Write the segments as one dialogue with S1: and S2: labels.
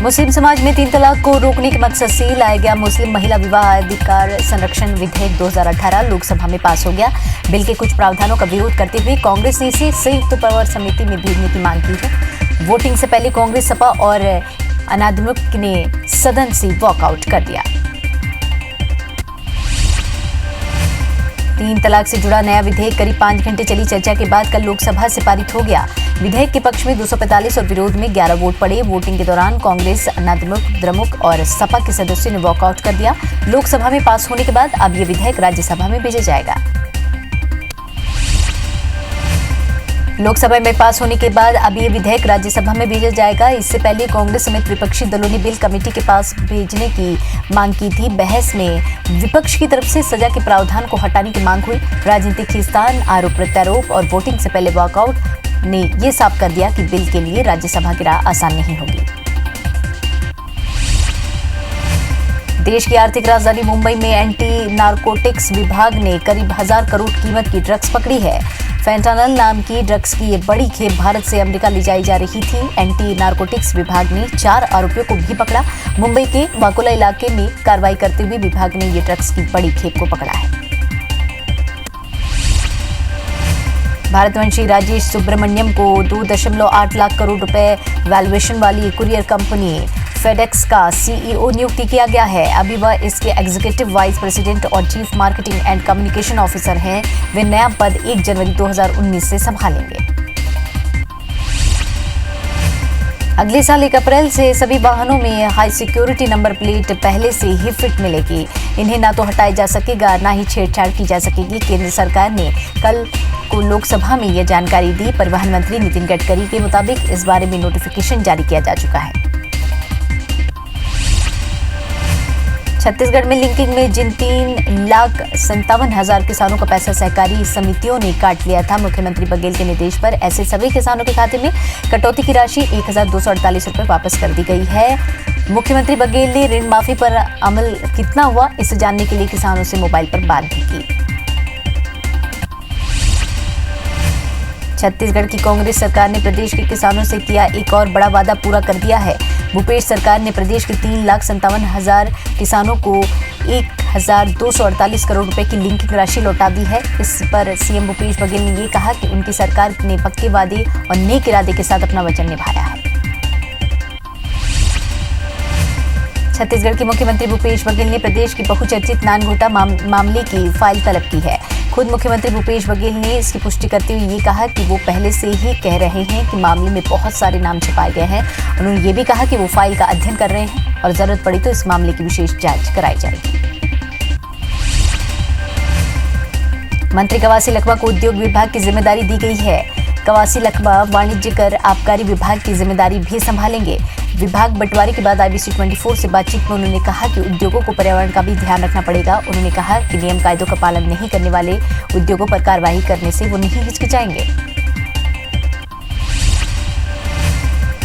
S1: मुस्लिम समाज में 3 तलाक को रोकने के मकसद से लाया गया मुस्लिम महिला विवाह अधिकार संरक्षण विधेयक 2018 लोकसभा में पास हो गया। बिल के कुछ प्रावधानों का विरोध करते हुए कांग्रेस ने इसे संयुक्त प्रवर समिति में भेजने की मांग की है। वोटिंग से पहले कांग्रेस, सपा और अनादमुक ने सदन से वॉकआउट कर दिया। 3 तलाक से जुड़ा नया विधेयक करीब 5 घंटे चली चर्चा के बाद कल लोकसभा से पारित हो गया। विधेयक के पक्ष में 245 और विरोध में 11 वोट पड़े। वोटिंग के दौरान कांग्रेस, अनादमुक, द्रमुक और सपा के सदस्यों ने वॉकआउट कर दिया। लोकसभा में पास होने के बाद अब ये विधेयक राज्यसभा में भेजा जाएगा। लोकसभा में पास होने के बाद अब ये विधेयक राज्यसभा में भेजा जाएगा। इससे पहले कांग्रेस समेत विपक्षी दलों ने बिल कमेटी के पास भेजने की मांग की थी। बहस में विपक्ष की तरफ से सजा के प्रावधान को हटाने की मांग हुई। राजनीतिक खींचतान, आरोप प्रत्यारोप और वोटिंग से पहले वॉकआउट ने ये साफ कर दिया कि बिल के लिए राज्यसभा की राह आसान नहीं होगी। देश की आर्थिक राजधानी मुंबई में एंटी नारकोटिक्स विभाग ने करीब 1000 करोड़ कीमत की ड्रग्स पकड़ी है। फेंटानल नाम की ड्रग्स की ये बड़ी खेप भारत से अमेरिका ले जाई जा रही थी। एंटी नारकोटिक्स विभाग ने 4 आरोपियों को भी पकड़ा। मुंबई के वाकुला इलाके में कार्रवाई करते हुए विभाग ने ये ड्रग्स की बड़ी खेप को पकड़ा है। भारतवंशी राजेश सुब्रमण्यम को 2.8 लाख करोड़ रुपए वैल्यूएशन वाली कुरियर कंपनी फेडेक्स का सीईओ नियुक्ति किया गया है। अभी वह इसके एग्जीक्यूटिव वाइस प्रेसिडेंट और chief marketing and communication officer हैं। वे नया पद 1 जनवरी 2019 से संभालेंगे। अगले साल 1 अप्रैल से सभी वाहनों में हाई सिक्योरिटी नंबर प्लेट पहले से ही फिट मिलेगी। इन्हें ना तो हटाया जा सकेगा, ना ही छेड़छाड़ की जा सकेगी। केंद्र सरकार ने कल को लोकसभा में यह जानकारी दी। परिवहन मंत्री नितिन गडकरी के मुताबिक इस बारे में नोटिफिकेशन जारी किया जा चुका है। छत्तीसगढ़ में लिंकिंग में जिन 3,57,000 किसानों का पैसा सहकारी समितियों ने काट लिया था, मुख्यमंत्री बघेल के निर्देश पर ऐसे सभी किसानों के खाते में कटौती की राशि 1,248 रुपये वापस कर दी गई है। मुख्यमंत्री बघेल ने ऋण माफी पर अमल कितना हुआ, इसे जानने के लिए किसानों से मोबाइल पर बात भी की। छत्तीसगढ़ की कांग्रेस सरकार ने प्रदेश के किसानों से किया एक और बड़ा वादा पूरा कर दिया है। भूपेश सरकार ने प्रदेश के 3,57,000 किसानों को 1,248 करोड़ रुपए की लिंकिंग राशि लौटा दी है। इस पर सीएम भूपेश बघेल ने ये कहा कि उनकी सरकार ने पक्के वादे और नेक इरादे के साथ अपना वचन निभाया है। छत्तीसगढ़ के मुख्यमंत्री भूपेश बघेल ने प्रदेश की बहुचर्चित नानघोटा मामले की फाइल तलब की है। खुद मुख्यमंत्री भूपेश बघेल ने इसकी पुष्टि करते हुए ये कहा कि वो पहले से ही कह रहे हैं कि मामले में बहुत सारे नाम छिपाए गए हैं। उन्होंने ये भी कहा कि वो फाइल का अध्ययन कर रहे हैं और जरूरत पड़ी तो इस मामले की विशेष जांच कराई जाएगी। मंत्री कवासी लखमा को उद्योग विभाग की जिम्मेदारी दी गई है। कवासी लखमा वाणिज्य कर आबकारी विभाग की जिम्मेदारी भी संभालेंगे। विभाग बंटवारे के बाद IBC 24 से बातचीत में उन्होंने कहा कि उद्योगों को पर्यावरण का भी ध्यान रखना पड़ेगा। उन्होंने कहा कि नियम कायदों का पालन नहीं करने वाले उद्योगों पर कार्रवाई करने से वो नहीं हिचकिचाएंगे।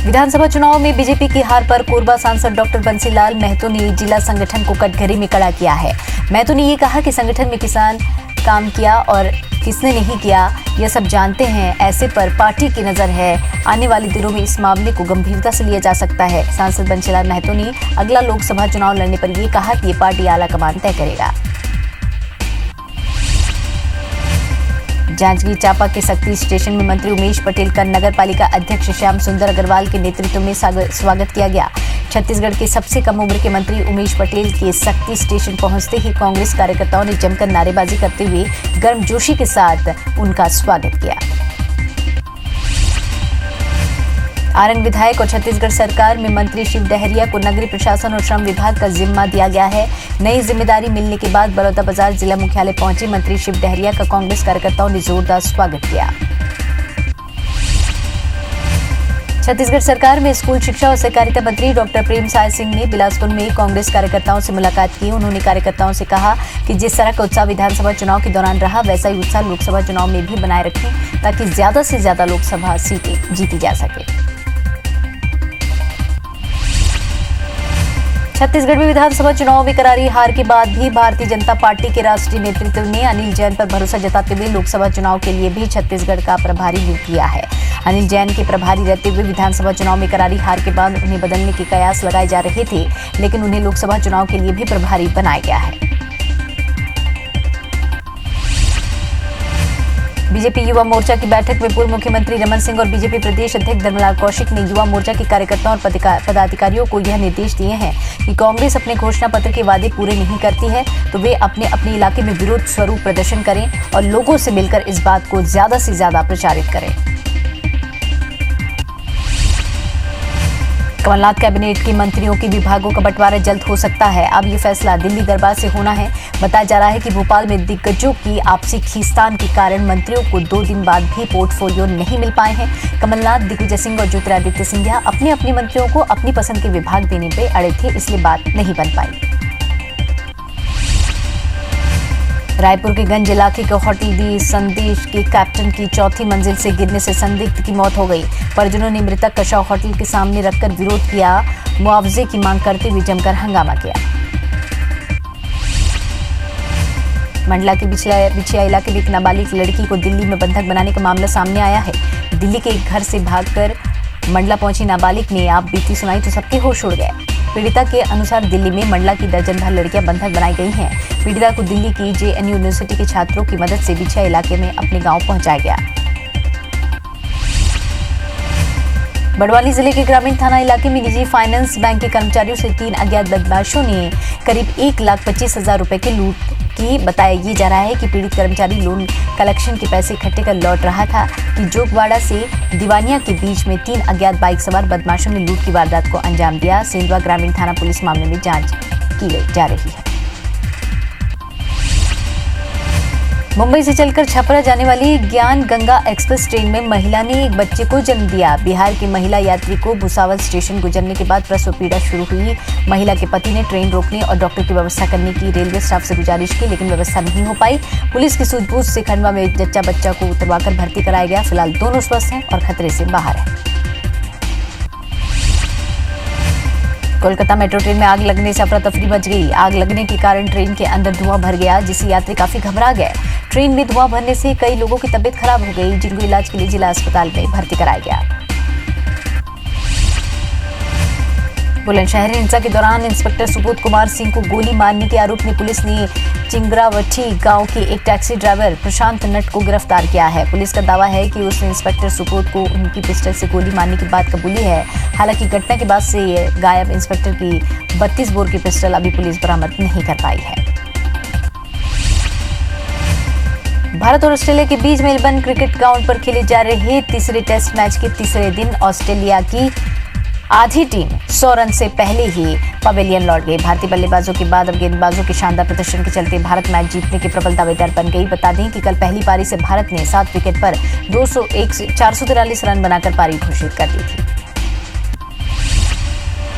S1: विधानसभा चुनाव में बीजेपी की हार पर कोरबा सांसद डॉक्टर बंसीलाल महतो ने जिला संगठन को कटघरे में खड़ा किया है। महतो ने ये कहा कि संगठन में किसान काम किया और किसने नहीं किया यह सब जानते हैं। ऐसे पर पार्टी की नजर है। आने वाले दिनों में इस मामले को गंभीरता से लिया जा सकता है। सांसद बंसीलाल महतो ने अगला लोकसभा चुनाव लड़ने पर यह कहा कि ये पार्टी आला कमान तय करेगा। जांजगीर चांपा के सक्ती स्टेशन में मंत्री उमेश पटेल का नगर पालिका अध्यक्ष श्याम सुंदर अग्रवाल के नेतृत्व में स्वागत किया गया। छत्तीसगढ़ के सबसे कम उम्र के मंत्री उमेश पटेल के सक्ती स्टेशन पहुंचते ही कांग्रेस कार्यकर्ताओं ने जमकर नारेबाजी करते हुए गर्मजोशी के साथ उनका स्वागत किया। आरंग विधायक और छत्तीसगढ़ सरकार में मंत्री शिव डहरिया को नगरीय प्रशासन और श्रम विभाग का जिम्मा दिया गया है। नई जिम्मेदारी मिलने के बाद बलौदाबाजार जिला मुख्यालय पहुंचे मंत्री शिव डहरिया का कांग्रेस कार्यकर्ताओं ने जोरदार स्वागत किया। छत्तीसगढ़ सरकार में स्कूल शिक्षा और सहकारिता मंत्री डॉक्टर प्रेम साय सिंह ने बिलासपुर में कांग्रेस कार्यकर्ताओं से मुलाकात की। उन्होंने कार्यकर्ताओं से कहा कि जिस तरह का उत्साह विधानसभा चुनाव के दौरान रहा, वैसा ही उत्साह लोकसभा चुनाव में भी बनाए रखें ताकि ज्यादा से ज्यादा लोकसभा सीटें जीती जा सके। छत्तीसगढ़ में विधानसभा चुनाव में करारी हार के बाद भी भारतीय जनता पार्टी के राष्ट्रीय नेतृत्व ने अनिल जैन पर भरोसा जताते हुए लोकसभा चुनाव के लिए भी छत्तीसगढ़ का प्रभारी नियुक्त किया है। अनिल जैन के प्रभारी रहते हुए विधानसभा चुनाव में करारी हार के बाद उन्हें बदलने के कयास लगाए जा रहे थे, लेकिन उन्हें लोकसभा चुनाव के लिए भी प्रभारी बनाया गया है। बीजेपी युवा मोर्चा की बैठक में पूर्व मुख्यमंत्री रमन सिंह और बीजेपी प्रदेश अध्यक्ष धर्मलाल कौशिक ने युवा मोर्चा के कार्यकर्ताओं और पदाधिकारियों को यह निर्देश दिए हैं कि कांग्रेस अपने घोषणा पत्र के वादे पूरे नहीं करती है तो वे अपने अपने इलाके में विरोध स्वरूप प्रदर्शन करें और लोगों से मिलकर इस बात को ज्यादा से ज्यादा प्रचारित करें। कमलनाथ कैबिनेट के मंत्रियों के विभागों का बंटवारा जल्द हो सकता है। अब ये फैसला दिल्ली दरबार से होना है। बताया जा रहा है कि भोपाल में दिग्गजों की आपसी खींचतान के कारण मंत्रियों को 2 दिन बाद भी पोर्टफोलियो नहीं मिल पाए हैं। कमलनाथ, दिग्विजय सिंह और ज्योतिरादित्य सिंधिया अपने अपने मंत्रियों को अपनी पसंद के विभाग देने पे अड़े थे, इसलिए बात नहीं बन पाई। रायपुर के गंज इलाके के होटल दी संदेश के कैप्टन की 4थी मंजिल से गिरने से संदिग्ध की मौत हो गई। परिजनों ने मृतक का शव होटल के सामने रखकर विरोध किया, मुआवजे की मांग करते हुए जमकर हंगामा किया। मंडला के बिछिया इलाके में एक नाबालिग लड़की को दिल्ली में बंधक बनाने का मामला सामने आया है। दिल्ली के एक घर से भागकर मंडला पहुंची नाबालिग ने आप बीती सुनाई तो सबके होश उड़ गए। पीड़िता के अनुसार दिल्ली में मंडला की दर्जन भर लड़कियां बंधक बनाई गई हैं। पीड़िता को दिल्ली की JNU यूनिवर्सिटी के छात्रों की मदद से बिछिया इलाके में अपने गांव पहुंचाया गया। बड़वानी जिले के ग्रामीण थाना इलाके में निजी फाइनेंस बैंक के कर्मचारियों से 3 अज्ञात बदमाशों ने करीब 1,25,000 रुपए की लूट की। बताया ये जा रहा है कि पीड़ित कर्मचारी लोन कलेक्शन के पैसे इकट्ठे कर लौट रहा था कि जोगवाड़ा से दीवानिया के बीच में 3 अज्ञात बाइक सवार बदमाशों ने लूट की वारदात को अंजाम दिया। सेंधवा ग्रामीण थाना पुलिस मामले में जांच की जा रही है। मुंबई से चलकर छपरा जाने वाली ज्ञान गंगा एक्सप्रेस ट्रेन में महिला ने एक बच्चे को जन्म दिया। बिहार की महिला यात्री को भुसावल स्टेशन गुजरने के बाद प्रसव पीड़ा शुरू हुई। महिला के पति ने ट्रेन रोकने और डॉक्टर की व्यवस्था करने की रेलवे स्टाफ से गुजारिश की, लेकिन व्यवस्था नहीं हो पाई। पुलिस की सूझबूझ से खंडवा में जच्चा बच्चा को उतरवाकर भर्ती कराया गया। फिलहाल दोनों स्वस्थ हैं और खतरे से बाहर हैं। कोलकाता मेट्रो ट्रेन में आग लगने से अफरा तफरी मच गई। आग लगने के कारण ट्रेन के अंदर धुआं भर गया, जिससे यात्री काफी घबरा गए। ट्रेन में धुआं भरने से कई लोगों की तबीयत खराब हो गई, जिनको इलाज के लिए जिला अस्पताल में भर्ती कराया गया। बुलंदशहर हिंसा के दौरान इंस्पेक्टर सुबोध कुमार सिंह को गोली मारने के आरोप में पुलिस ने चिंगरावठी गांव के एक टैक्सी ड्राइवर प्रशांत नट को गिरफ्तार किया है। पुलिस का दावा है कि उसने इंस्पेक्टर सुबोध को उनकी पिस्टल से गोली मारने की बात कबूली है। हालांकि घटना के बाद से गायब इंस्पेक्टर की 32 बोर की पिस्टल अभी पुलिस बरामद नहीं कर पाई है। भारत और ऑस्ट्रेलिया के बीच मेलबर्न क्रिकेट ग्राउंड पर खेले जा रहे तीसरे टेस्ट मैच के तीसरे दिन ऑस्ट्रेलिया की आधी टीम 100 रन से पहले ही पवेलियन लौट गई। भारतीय बल्लेबाजों के बाद अब गेंदबाजों के शानदार प्रदर्शन के चलते भारत मैच जीतने के प्रबल दावेदार बन गई। बता दें कि कल पहली पारी से भारत ने 7 विकेट पर 443 रन बनाकर पारी घोषित कर दी थी।